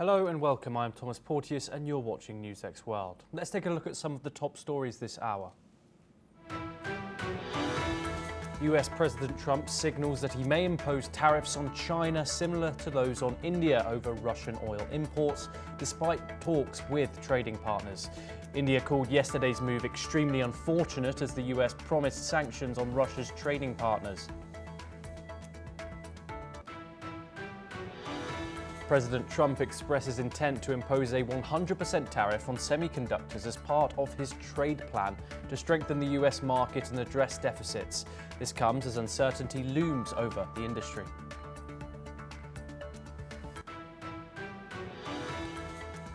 Hello and welcome, I'm Thomas Porteous and you're watching NewsX World. Let's take a look at some of the top stories this hour. US President Trump signals that he may impose tariffs on China similar to those on India over Russian oil imports, despite talks with trading partners. India called yesterday's move extremely unfortunate as the US promised sanctions on Russia's trading partners. President Trump expresses intent to impose a 100% tariff on semiconductors as part of his trade plan to strengthen the US market and address deficits. This comes as uncertainty looms over the industry.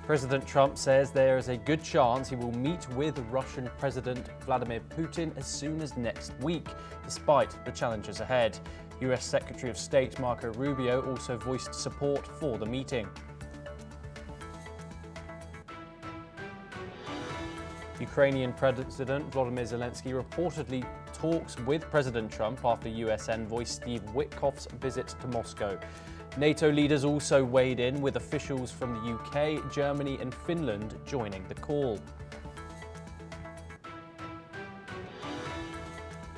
President Trump says there is a good chance he will meet with Russian President Vladimir Putin as soon as next week, despite the challenges ahead. US Secretary of State Marco Rubio also voiced support for the meeting. Ukrainian President Volodymyr Zelensky reportedly talks with President Trump after US envoy Steve Witkoff's visit to Moscow. NATO leaders also weighed in, with officials from the UK, Germany and Finland joining the call.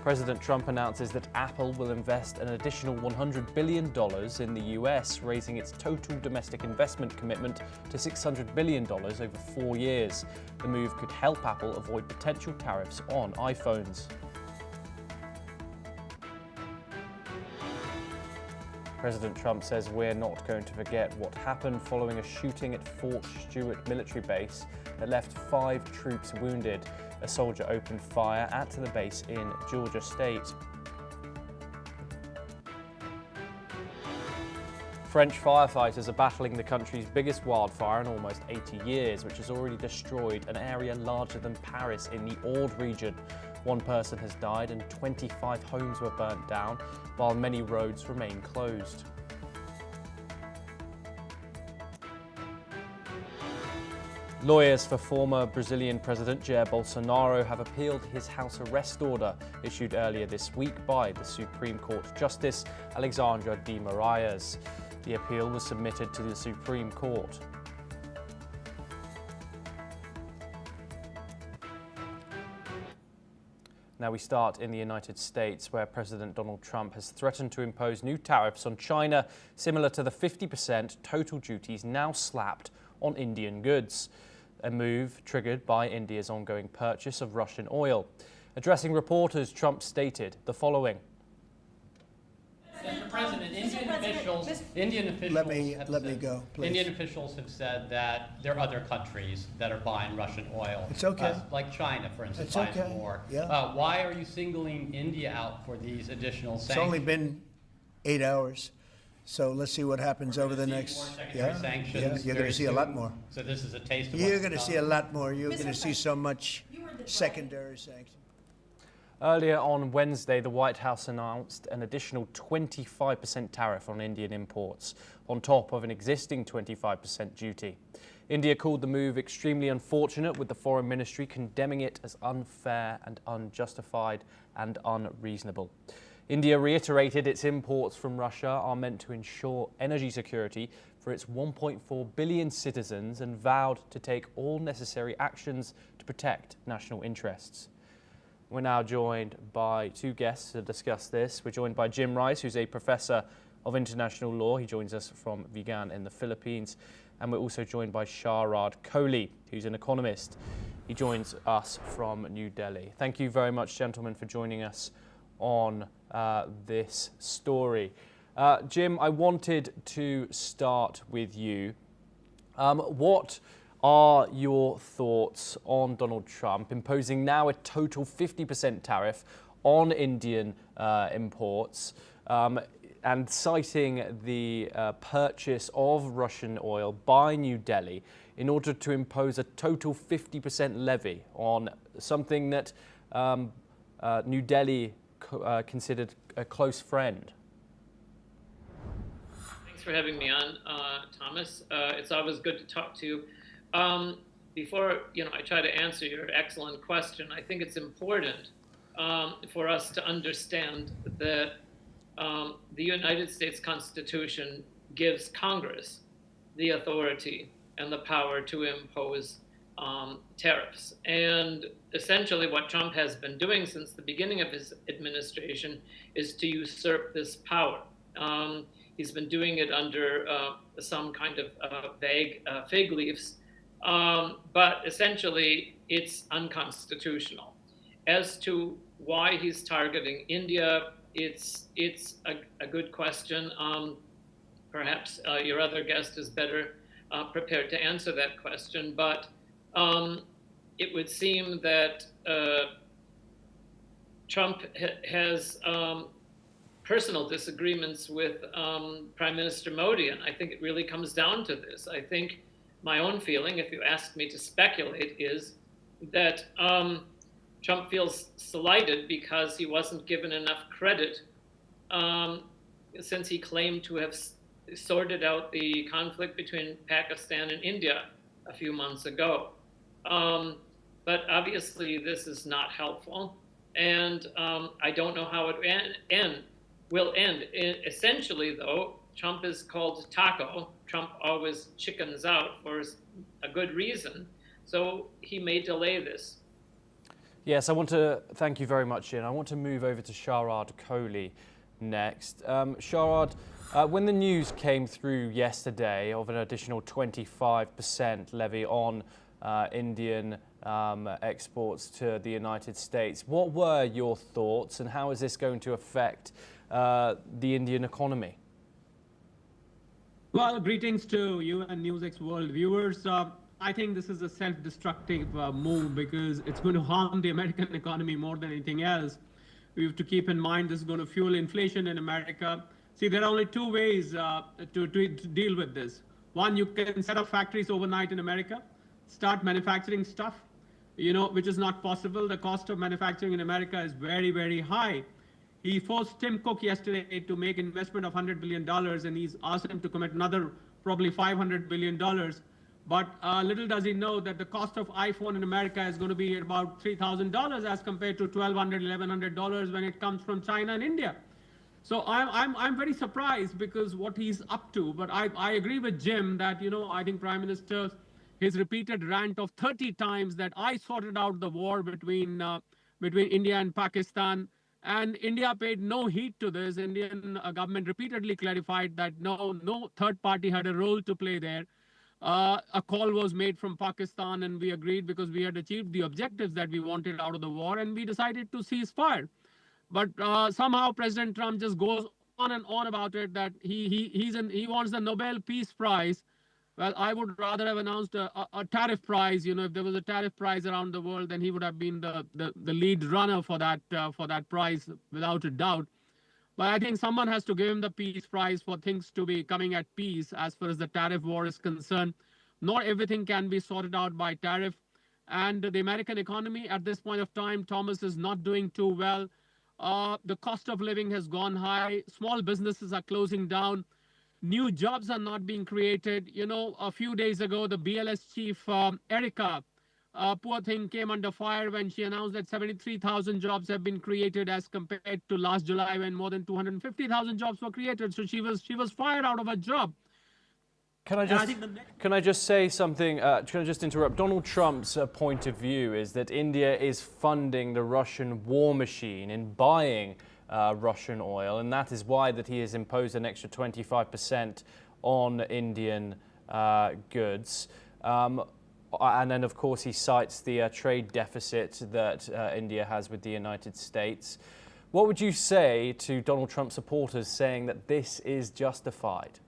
President Trump announces that Apple will invest an additional $100 billion in the US, raising its total domestic investment commitment to $600 billion over 4 years. The move could help Apple avoid potential tariffs on iPhones. President Trump says we're not going to forget what happened following a shooting at Fort Stewart military base that left 5 troops wounded. A soldier opened fire at the base in Georgia State. French firefighters are battling the country's biggest wildfire in almost 80 years, which has already destroyed an area larger than Paris in the Aude region. 1 person has died and 25 homes were burnt down, while many roads remain closed. Lawyers for former Brazilian President Jair Bolsonaro have appealed his house arrest order issued earlier this week by the Supreme Court Justice Alexandra de Moraes. The appeal was submitted to the Supreme Court. Now we start in the United States, where President Donald Trump has threatened to impose new tariffs on China, similar to the 50% total duties now slapped on Indian goods, a move triggered by India's ongoing purchase of Russian oil. Addressing reporters, Trump stated the following. Mr. President, Indian officials have said that there are other countries that are buying Russian oil. It's okay. Like China, for instance, It's buying okay. more. Yeah. Why are you singling India out for these additional sanctions? It's only been 8 hours, so let's see what happens over the next. Sanctions You're going to see a lot more. So this is a taste of You're what's going to to see a lot more. You're going to see so much secondary sanctions. Earlier on Wednesday, the White House announced an additional 25% tariff on Indian imports, on top of an existing 25% duty. India called the move extremely unfortunate, with the Foreign Ministry condemning it as unfair and unjustified and unreasonable. India reiterated its imports from Russia are meant to ensure energy security for its 1.4 billion citizens and vowed to take all necessary actions to protect national interests. We're now joined by 2 guests to discuss this. We're joined by Jim Rice, who's a professor of international law. He joins us from Vigan in the Philippines. And we're also joined by Sharad Kohli, who's an economist. He joins us from New Delhi. Thank you very much, gentlemen, for joining us on this story. Jim, I wanted to start with you. What are your thoughts on Donald Trump imposing now a total 50% tariff on Indian imports and citing the purchase of Russian oil by New Delhi in order to impose a total 50% levy on something that New Delhi considered a close friend? Thanks for having me on, Thomas. It's always good to talk to you. Before I try to answer your excellent question, I think it's important for us to understand that the United States Constitution gives Congress the authority and the power to impose tariffs. And essentially what Trump has been doing since the beginning of his administration is to usurp this power. He's been doing it under some kind of vague fig leaves, but essentially it's unconstitutional. As to why he's targeting India, it's a good question. Perhaps your other guest is better prepared to answer that question, but it would seem that Trump has personal disagreements with Prime Minister Modi, and I think it really comes down to this. I think my own feeling, if you ask me to speculate, is that Trump feels slighted because he wasn't given enough credit since he claimed to have sorted out the conflict between Pakistan and India a few months ago. But obviously this is not helpful, and I don't know how it will end. Essentially, though, Trump is called Taco. Trump always chickens out for a good reason, so he may delay this. Yes, I want to thank you very much, Ian. I want to move over to Sharad Kohli next. Sharad, when the news came through yesterday of an additional 25% levy on Indian exports to the United States, what were your thoughts and how is this going to affect the Indian economy? Well, greetings to you and NewsX World viewers. I think this is a self-destructive move because it's going to harm the American economy more than anything else. We have to keep in mind this is going to fuel inflation in America. See, there are only two ways to deal with this. One, you can set up factories overnight in America, start manufacturing stuff, which is not possible. The cost of manufacturing in America is very, very high. He forced Tim Cook yesterday to make investment of $100 billion, and he's asked him to commit another probably $500 billion. But little does he know that the cost of iPhone in America is going to be about $3,000 as compared to $1,200, $1,100 when it comes from China and India. So I'm very surprised because what he's up to. But I agree with Jim that, I think Prime Minister, his repeated rant of 30 times that I sorted out the war between India and Pakistan. And India paid no heed to this. Indian government repeatedly clarified that no third party had a role to play there. A call was made from Pakistan and we agreed because we had achieved the objectives that we wanted out of the war and we decided to cease fire. But somehow President Trump just goes on and on about it that he wants the Nobel Peace Prize. Well, I would rather have announced a tariff prize. If there was a tariff prize around the world, then he would have been the lead runner for that prize without a doubt. But I think someone has to give him the peace prize for things to be coming at peace as far as the tariff war is concerned. Not everything can be sorted out by tariff. And the American economy at this point of time, Thomas, is not doing too well. The cost of living has gone high. Small businesses are closing down. New jobs are not being created. A few days ago, the BLS chief, Erica, poor thing, came under fire when she announced that 73,000 jobs have been created as compared to last July when more than 250,000 jobs were created. So she was fired out of her job. Can I just say something? Can I just interrupt? Donald Trump's point of view is that India is funding the Russian war machine in buying Russian oil, and that is why that he has imposed an extra 25% on Indian goods. And then, of course, he cites the trade deficit that India has with the United States. What would you say to Donald Trump supporters saying that this is justified?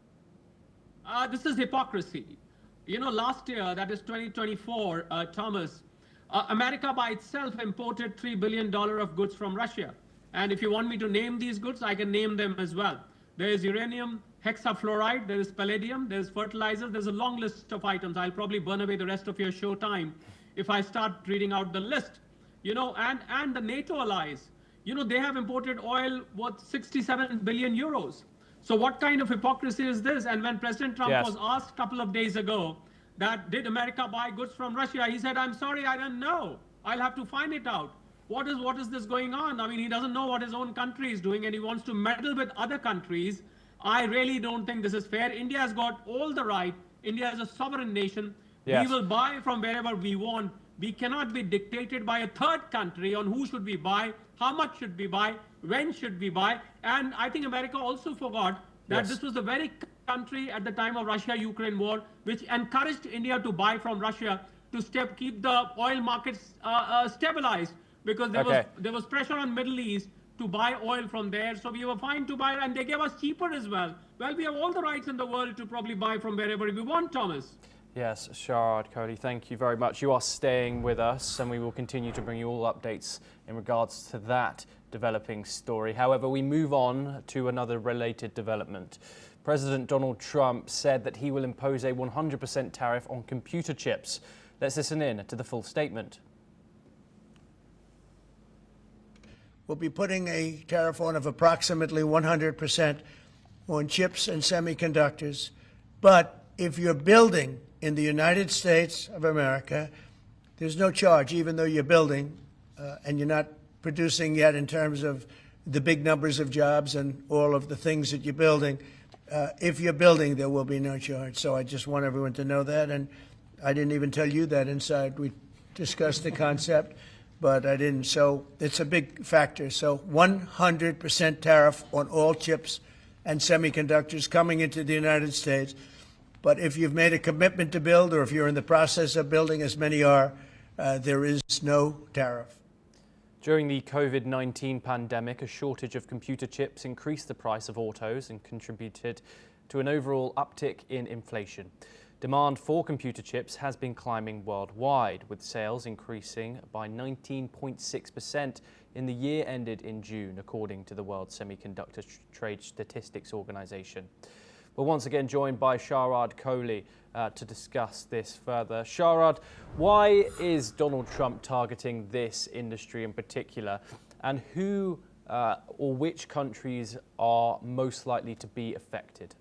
This is hypocrisy. Last year, that is 2024, Thomas, America by itself imported $3 billion of goods from Russia. And if you want me to name these goods, I can name them as well. There is uranium hexafluoride, there is palladium, there's fertilizer, there's a long list of items. I'll probably burn away the rest of your show time if I start reading out the list. And the NATO allies, they have imported oil worth 67 billion euros. So what kind of hypocrisy is this? And when President Trump was asked a couple of days ago that did America buy goods from Russia, he said, I'm sorry, I don't know. I'll have to find it out. What is this going on? I mean, he doesn't know what his own country is doing and he wants to meddle with other countries. I really don't think this is fair. India has got all the right India is a sovereign nation. Yes. We will buy from wherever we want. We cannot be dictated by a third country on who should we buy, how much should we buy, when should we buy. And I think America also forgot that this was the very country at the time of Russia-Ukraine war which encouraged India to buy from Russia to keep the oil markets stabilized, because there was pressure on Middle East to buy oil from there. So we were fine to buy, and they gave us cheaper as well. Well, we have all the rights in the world to probably buy from wherever we want, Thomas. Yes, Sharad Kohli, thank you very much. You are staying with us, and we will continue to bring you all updates in regards to that developing story. However, we move on to another related development. President Donald Trump said that he will impose a 100% tariff on computer chips. Let's listen in to the full statement. We'll be putting a tariff on of approximately 100% on chips and semiconductors. But if you're building in the United States of America, there's no charge, even though you're building and you're not producing yet in terms of the big numbers of jobs and all of the things that you're building. If you're building, there will be no charge. So I just want everyone to know that. And I didn't even tell you that inside. We discussed the concept, but I didn't. So it's a big factor. So 100% tariff on all chips and semiconductors coming into the United States. But if you've made a commitment to build, or if you're in the process of building, as many are, there is no tariff. During the COVID-19 pandemic, a shortage of computer chips increased the price of autos and contributed to an overall uptick in inflation. Demand for computer chips has been climbing worldwide, with sales increasing by 19.6% in the year ended in June, according to the World Semiconductor Trade Statistics Organization. We're once again joined by Sharad Kohli to discuss this further. Sharad, why is Donald Trump targeting this industry in particular, and who or which countries are most likely to be affected?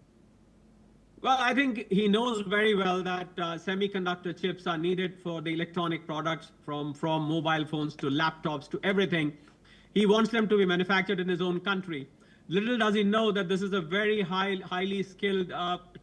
Well, I think he knows very well that semiconductor chips are needed for the electronic products, from mobile phones to laptops to everything. He wants them to be manufactured in his own country. Little does he know that this is a very highly skilled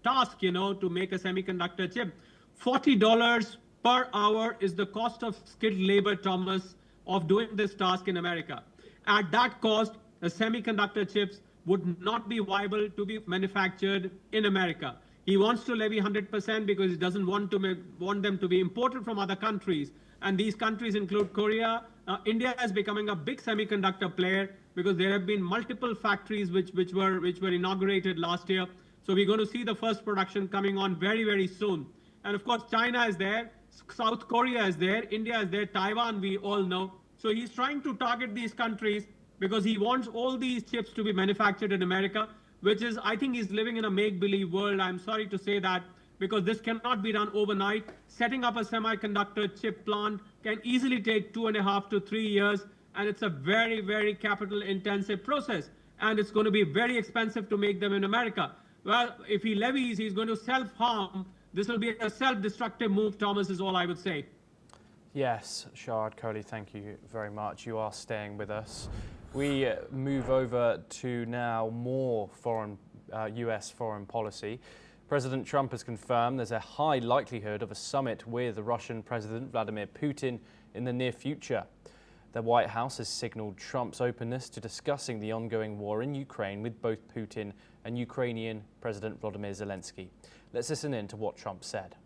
task, to make a semiconductor chip. $40 per hour is the cost of skilled labor, Thomas, of doing this task in America. At that cost, the semiconductor chips would not be viable to be manufactured in America. He wants to levy 100% because he doesn't want them to be imported from other countries. And these countries include Korea. India is becoming a big semiconductor player because there have been multiple factories which were inaugurated last year. So we're going to see the first production coming on very, very soon. And of course, China is there, South Korea is there, India is there, Taiwan, we all know. So he's trying to target these countries because he wants all these chips to be manufactured in America, which is, I think he's living in a make-believe world. I'm sorry to say that, because this cannot be done overnight. Setting up a semiconductor chip plant can easily take 2.5 to 3 years, and it's a very, very capital-intensive process. And it's going to be very expensive to make them in America. Well, if he levies, he's going to self-harm. This will be a self-destructive move, Thomas, is all I would say. Yes, Sharad Kohli, thank you very much. You are staying with us. We move over to now more US foreign policy. President Trump has confirmed there's a high likelihood of a summit with Russian President Vladimir Putin in the near future. The White House has signaled Trump's openness to discussing the ongoing war in Ukraine with both Putin and Ukrainian President Volodymyr Zelensky. Let's listen in to what Trump said.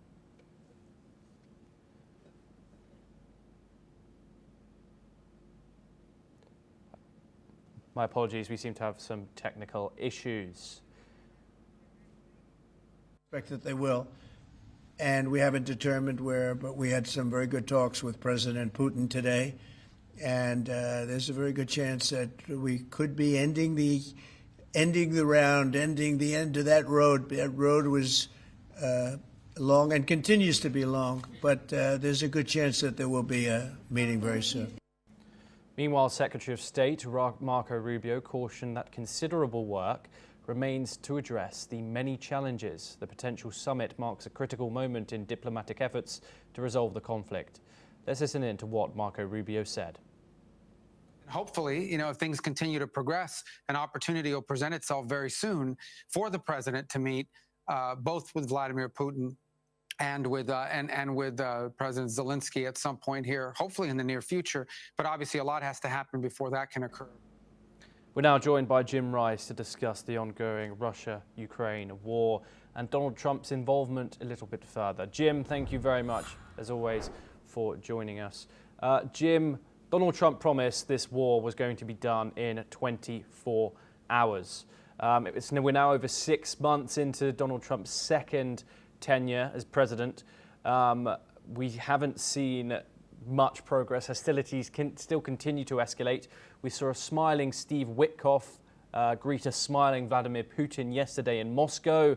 My apologies, we seem to have some technical issues. Expect that they will. And we haven't determined where, but we had some very good talks with President Putin today. And there's a very good chance that we could be ending the round, ending the end of that road. That road was long and continues to be long, but there's a good chance that there will be a meeting very soon. Meanwhile, Secretary of State Marco Rubio cautioned that considerable work remains to address the many challenges. The potential summit marks a critical moment in diplomatic efforts to resolve the conflict. Let's listen in to what Marco Rubio said. Hopefully, if things continue to progress, an opportunity will present itself very soon for the president to meet both with Vladimir Putin and with President Zelensky at some point here, hopefully in the near future. But obviously, a lot has to happen before that can occur. We're now joined by Jim Rice to discuss the ongoing Russia-Ukraine war and Donald Trump's involvement a little bit further. Jim, thank you very much, as always, for joining us. Jim, Donald Trump promised this war was going to be done in 24 hours. We're now over 6 months into Donald Trump's second tenure as president. We haven't seen much progress. Hostilities still continue to escalate. We saw a smiling Steve Witkoff greet a smiling Vladimir Putin yesterday in Moscow.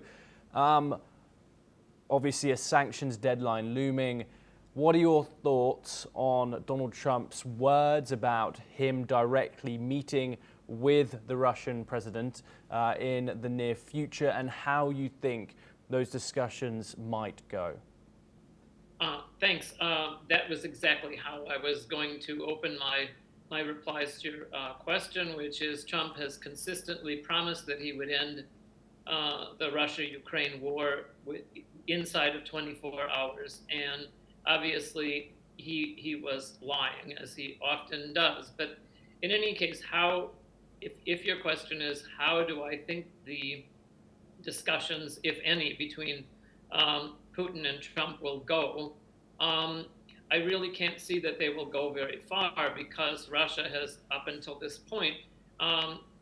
Obviously, a sanctions deadline looming. What are your thoughts on Donald Trump's words about him directly meeting with the Russian president in the near future, and how you think those discussions might go? Thanks. That was exactly how I was going to open my replies to your question, which is Trump has consistently promised that he would end the Russia-Ukraine war inside of 24 hours. And obviously, he was lying, as he often does. But in any case, if your question is, how do I think the discussions, if any, between Putin and Trump will go, I really can't see that they will go very far, because Russia has, up until this point,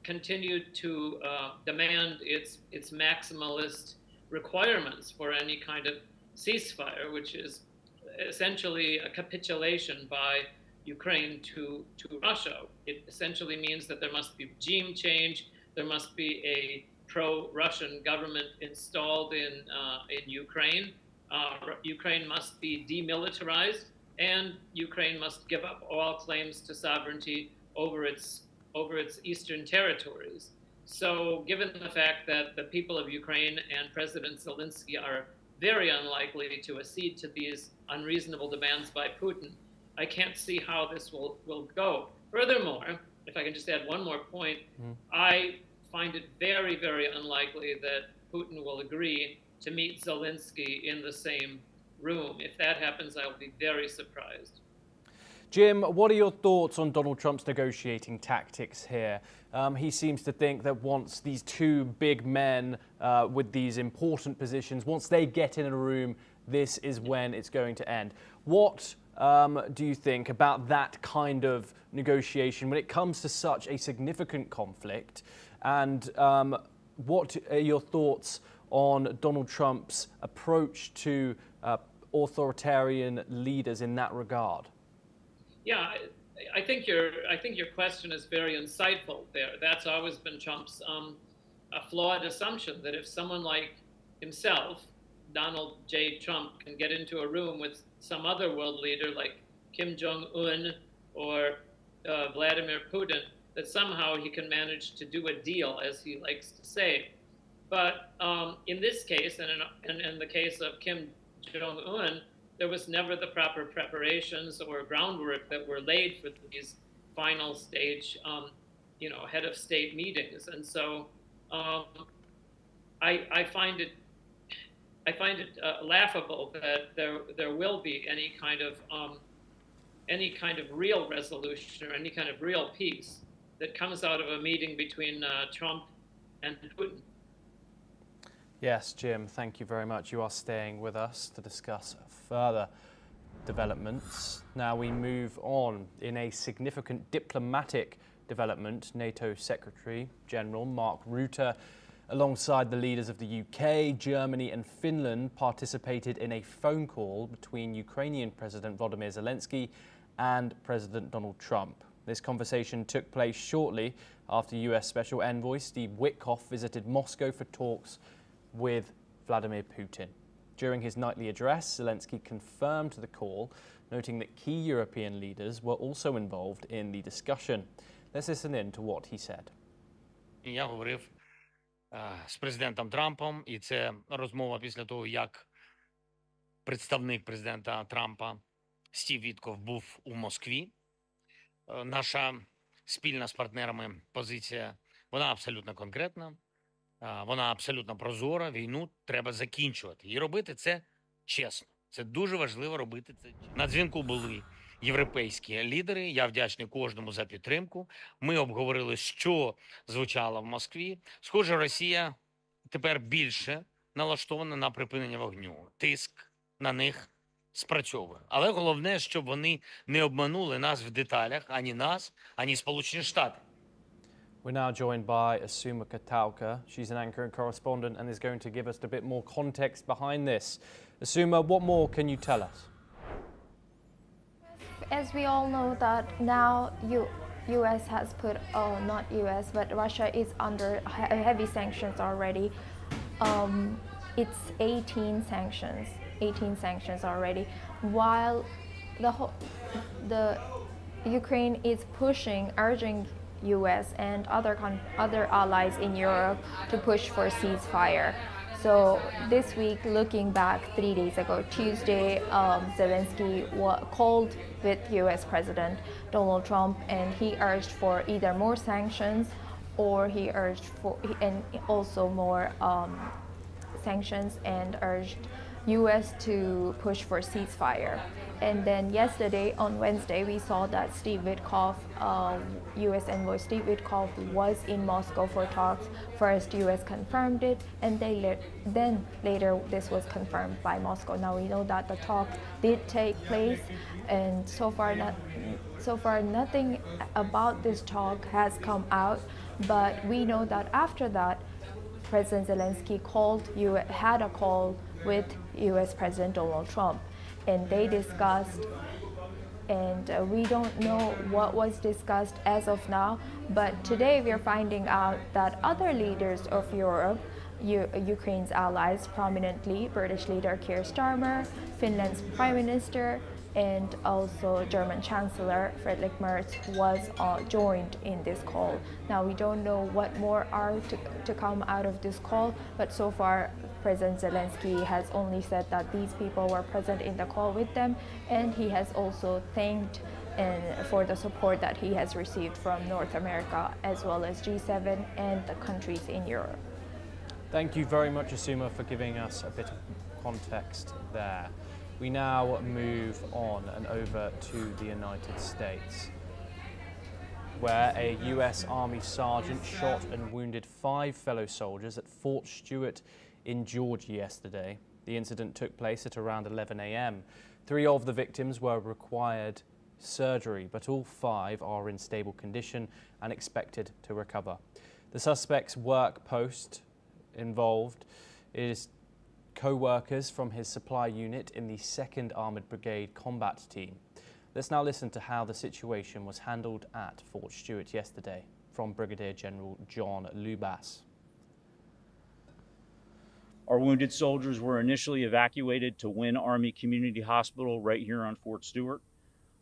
continued to demand its maximalist requirements for any kind of ceasefire, which is essentially a capitulation by Ukraine to Russia. It essentially means that there must be regime change, there must be a pro-Russian government installed in Ukraine. Ukraine must be demilitarized, and Ukraine must give up all claims to sovereignty over its eastern territories. So given the fact that the people of Ukraine and President Zelensky are very unlikely to accede to these unreasonable demands by Putin, I can't see how this will go. Furthermore, if I can just add one more point, I find it very, very unlikely that Putin will agree to meet Zelensky in the same room. If that happens, I'll be very surprised. Jim, what are your thoughts on Donald Trump's negotiating tactics here? He seems to think that once these two big men with these important positions, once they get in a room, this is when it's going to end. What do you think about that kind of negotiation when it comes to such a significant conflict? And what are your thoughts on Donald Trump's approach to authoritarian leaders in that regard? Yeah, I think your question is very insightful there. That's always been Trump's a flawed assumption, that if someone like himself, Donald J. Trump, can get into a room with some other world leader like Kim Jong-un or Vladimir Putin, that somehow he can manage to do a deal, as he likes to say. But in this case, and in the case of Kim Jong-un, there was never the proper preparations or groundwork that were laid for these final stage, head of state meetings. And so I find it laughable that there will be any kind of real resolution or any kind of real peace that comes out of a meeting between Trump and Putin. Yes, Jim, thank you very much. You are staying with us to discuss further developments. Now we move on. In a significant diplomatic development, NATO Secretary General Mark Rutte, alongside the leaders of the UK, Germany and Finland, participated in a phone call between Ukrainian President Volodymyr Zelensky and President Donald Trump. This conversation took place shortly after US Special Envoy Steve Witkoff visited Moscow for talks with Vladimir Putin. During his nightly address, Zelensky confirmed the call, noting that key European leaders were also involved in the discussion. Let's listen in to what he said. Я говорив з президентом Трампом, і це розмова після того, як представник президента Трампа Стів Вітков був у Москві. Наша спільна з партнерами позиція, вона абсолютно конкретна. Вона абсолютно прозора. Війну треба закінчувати. І робити це чесно. Це дуже важливо робити це. На дзвінку були європейські лідери. Я вдячний кожному за підтримку. Ми обговорили, що звучало в Москві. Схоже, Росія тепер більше налаштована на припинення вогню. Тиск на них спрацьовує. Але головне, щоб вони не обманули нас в деталях, ані нас, ані Сполучені Штати. We're now joined by Asuma Katalka. She's an anchor and correspondent and is going to give us a bit more context behind this. Asuma, what more can you tell us? As we all know that now U.S. has put, not U.S., but Russia is under heavy sanctions already. It's 18 sanctions already, while the Ukraine is urging U.S. and other allies in Europe to push for ceasefire. So this week, looking back 3 days ago, Tuesday, Zelensky called with U.S. President Donald Trump, and he urged for either more sanctions or he urged for and also more sanctions and urged U.S. to push for ceasefire. And then yesterday, on Wednesday, we saw that Steve Witkoff, U.S. envoy Steve Witkoff, was in Moscow for talks. First, U.S. confirmed it, and then later this was confirmed by Moscow. Now we know that the talk did take place, and so far nothing about this talk has come out. But we know that after that, President Zelensky had a call with U.S. President Donald Trump, and they discussed, and we don't know what was discussed as of now, but today we're finding out that other leaders of Europe, Ukraine's allies, prominently British leader Keir Starmer, Finland's Prime Minister, and also German Chancellor Friedrich Merz was joined in this call. Now we don't know what more are to come out of this call, but so far President Zelensky has only said that these people were present in the call with them, and he has also thanked for the support that he has received from North America as well as G7 and the countries in Europe. Thank you very much, Asuma, for giving us a bit of context there. We now move on and over to the United States, where a US Army sergeant shot and wounded 5 fellow soldiers at Fort Stewart in Georgia yesterday. The incident took place at around 11 a.m. 3 of the victims were required surgery, but all 5 are in stable condition and expected to recover. The suspect's work post involved is co-workers from his supply unit in the 2nd Armoured Brigade combat team. Let's now listen to how the situation was handled at Fort Stewart yesterday from Brigadier General John Lubas. Our wounded soldiers were initially evacuated to Wynn Army Community Hospital right here on Fort Stewart.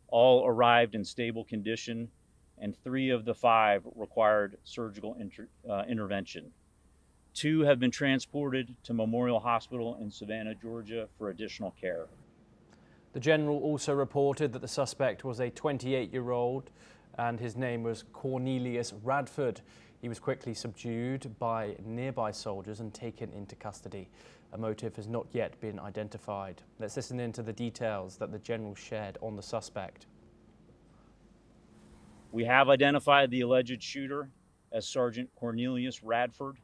All arrived in stable condition, and 3 of the 5 required surgical intervention. 2 have been transported to Memorial Hospital in Savannah, Georgia for additional care. The general also reported that the suspect was a 28-year-old and his name was Cornelius Radford. He was quickly subdued by nearby soldiers and taken into custody. A motive has not yet been identified. Let's listen into the details that the general shared on the suspect. We have identified the alleged shooter as Sergeant Cornelius Radford,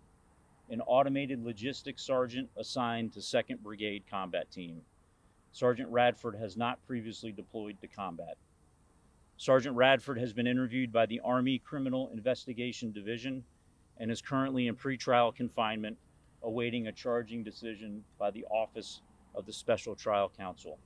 an automated logistics sergeant assigned to 2nd Brigade Combat Team. Sergeant Radford has not previously deployed to combat. Sergeant Radford has been interviewed by the Army Criminal Investigation Division and is currently in pretrial confinement, awaiting a charging decision by the Office of the Special Trial Counsel.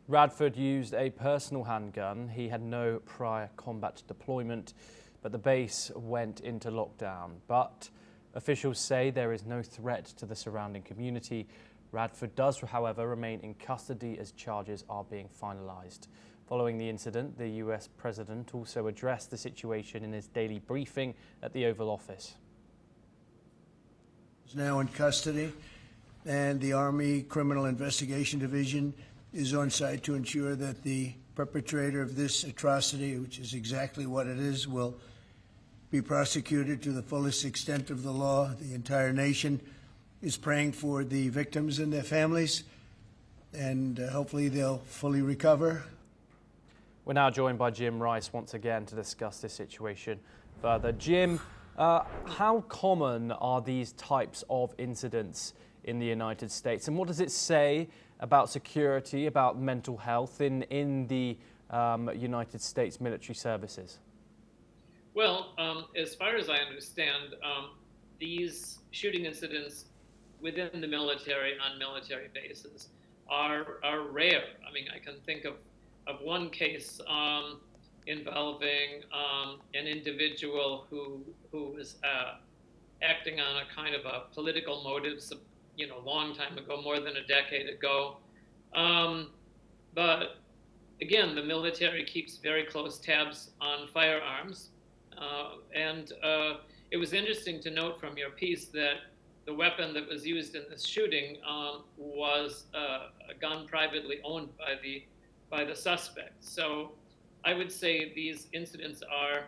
Radford used a personal handgun. He had no prior combat deployment, but the base went into lockdown. But officials say there is no threat to the surrounding community. Radford does, however, remain in custody as charges are being finalized. Following the incident, the US president also addressed the situation in his daily briefing at the Oval Office. He's now in custody, and the Army Criminal Investigation Division is on site to ensure that the perpetrator of this atrocity, which is exactly what it is, will be prosecuted to the fullest extent of the law. The entire nation is praying for the victims and their families, and hopefully they'll fully recover. We're now joined by Jim Rice once again to discuss this situation further. Jim, how common are these types of incidents in the United States, and what does it say about security, about mental health in the United States military services? Well, as far as I understand, these shooting incidents within the military on military bases are rare. I mean, I can think of one case involving an individual who was acting on a kind of a political motives, a long time ago, more than a decade ago. But again, the military keeps very close tabs on firearms. And it was interesting to note from your piece that the weapon that was used in this shooting was a gun privately owned by the suspect. So I would say these incidents are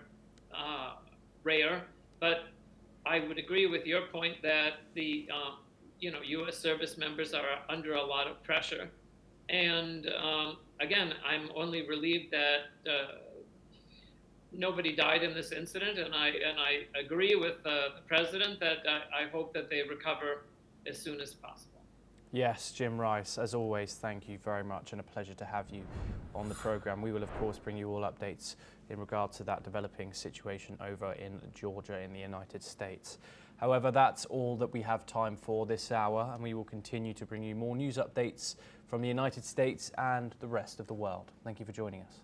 rare, but I would agree with your point that the U.S. service members are under a lot of pressure. And again, I'm only relieved that nobody died in this incident, and I agree with the president that I hope that they recover as soon as possible. Yes, Jim Rice, as always, thank you very much, and a pleasure to have you on the programme. We will, of course, bring you all updates in regard to that developing situation over in Georgia in the United States. However, that's all that we have time for this hour, and we will continue to bring you more news updates from the United States and the rest of the world. Thank you for joining us.